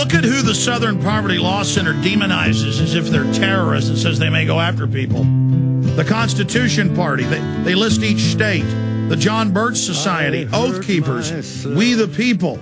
Look at who the Southern Poverty Law Center demonizes as if they're terrorists and says they may go after people. The Constitution Party, they list each state. The John Birch Society, Oath Keepers, We the People.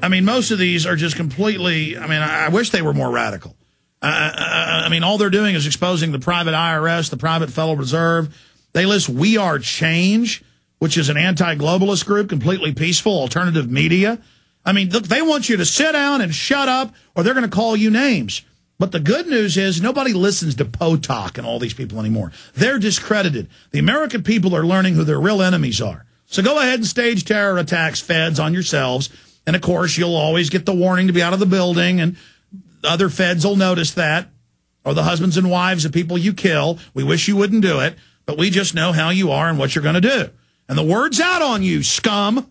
I mean, most of these are just completely, I mean, I wish they were more radical. I mean, all they're doing is exposing the private IRS, the private Federal Reserve. They list We Are Change, which is an anti-globalist group, completely peaceful, alternative media. I mean, look, they want you to sit down and shut up, or they're going to call you names. But the good news is nobody listens to Potok and all these people anymore. They're discredited. The American people are learning who their real enemies are. So go ahead and stage terror attacks, feds, on yourselves. And, of course, you'll always get the warning to be out of the building, and other feds will notice that, or the husbands and wives of people you kill. We wish you wouldn't do it, but we just know how you are and what you're going to do. And the word's out on you, scum.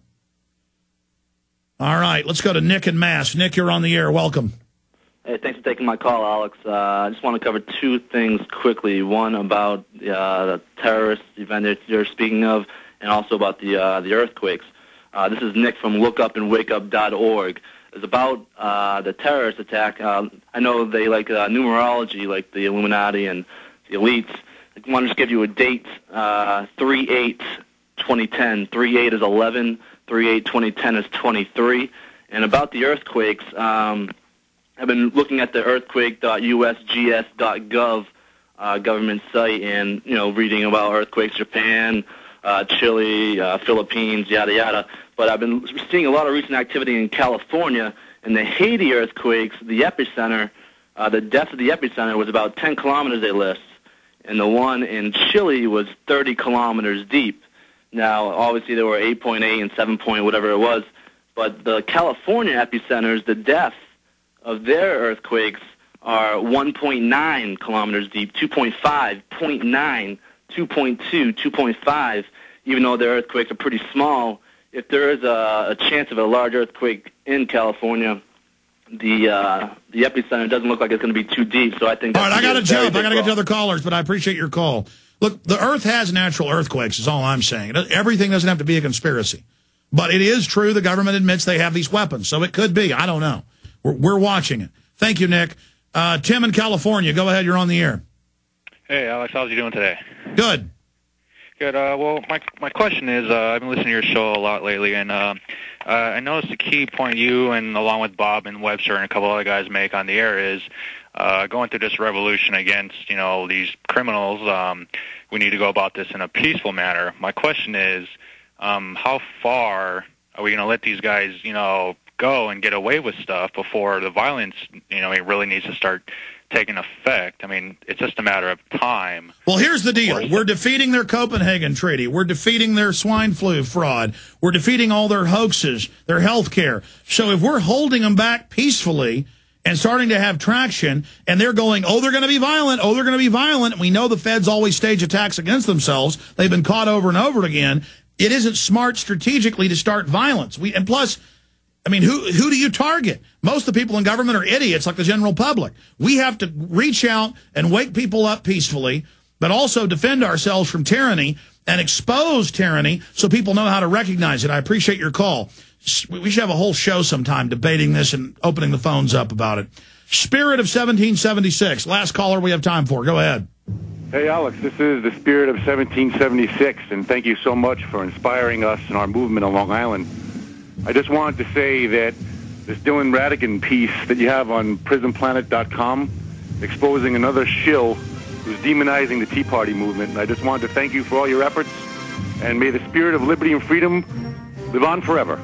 All right, let's go to Nick in Mass. Nick, you're on the air. Welcome. Hey, thanks for taking my call, Alex. I just want to cover two things quickly. One about the terrorist event that you're speaking of, and also about the earthquakes. This is Nick from lookupandwakeup.org. It's about the terrorist attack. I know they like numerology, like the Illuminati and the elites. I want to just give you a date, 3/8/2010. 3/8 is 11, 3/8/2010 is 23. And about the earthquakes, I've been looking at the earthquake.usgs.gov government site and, you know, reading about earthquakes, Japan, Chile, Philippines, yada, yada. But I've been seeing a lot of recent activity in California. In the Haiti earthquakes, the epicenter, the depth of the epicenter was about 10 kilometers, they list. And the one in Chile was 30 kilometers deep. Now, obviously, there were 8.8 and 7 point whatever it was. But the California epicenters, the depth of their earthquakes are 1.9 kilometers deep, 2.5, 0.9, 2.2, 2.5, even though their earthquakes are pretty small. If there is a chance of a large earthquake in California, the epicenter doesn't look like it's going to be too deep. So I think. All right, I got to jump. I got to get to other callers, but I appreciate your call. Look, the Earth has natural earthquakes, is all I'm saying. Everything doesn't have to be a conspiracy. But it is true the government admits they have these weapons, so it could be. I don't know. We're watching it. Thank you, Nick. Tim in California, go ahead. You're on the air. Hey, Alex. How's you doing today? Good. Good. Well, my question is, I've been listening to your show a lot lately, and I noticed the key point you and along with Bob and Webster and a couple other guys make on the air is going through this revolution against, you know, these criminals. We need to go about this in a peaceful manner. My question is, how far are we going to let these guys, you know, go and get away with stuff before the violence, you know, it really needs to start taking effect? I mean, it's just a matter of time. Well, here's the deal. We're defeating their Copenhagen Treaty. We're defeating their swine flu fraud. We're defeating all their hoaxes, their health care. So if we're holding them back peacefully and starting to have traction, and they're going, oh, they're going to be violent, oh, they're going to be violent, and we know the feds always stage attacks against themselves. They've been caught over and over again. It isn't smart strategically to start violence. And plus, I mean, who do you target? Most of the people in government are idiots like the general public. We have to reach out and wake people up peacefully, but also defend ourselves from tyranny and expose tyranny so people know how to recognize it. I appreciate your call. We should have a whole show sometime debating this and opening the phones up about it. Spirit of 1776. Last caller we have time for. Go ahead. Hey, Alex, this is the Spirit of 1776, and thank you so much for inspiring us in our movement on Long Island. I just wanted to say that this Dylan Radigan piece that you have on prisonplanet.com exposing another shill who's demonizing the Tea Party movement, and I just wanted to thank you for all your efforts, and may the spirit of liberty and freedom live on forever.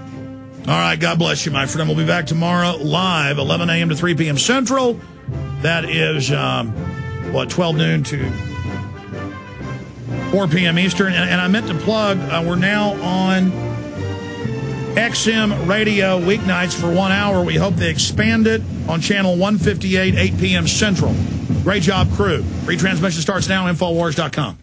All right, God bless you, my friend. We'll be back tomorrow live, 11 a.m. to 3 p.m. Central. That is, 12 noon to 4 p.m. Eastern. And I meant to plug, we're now on XM Radio weeknights for 1 hour. We hope they expand it on channel 158, 8 p.m. Central. Great job, crew. Retransmission starts now, Infowars.com.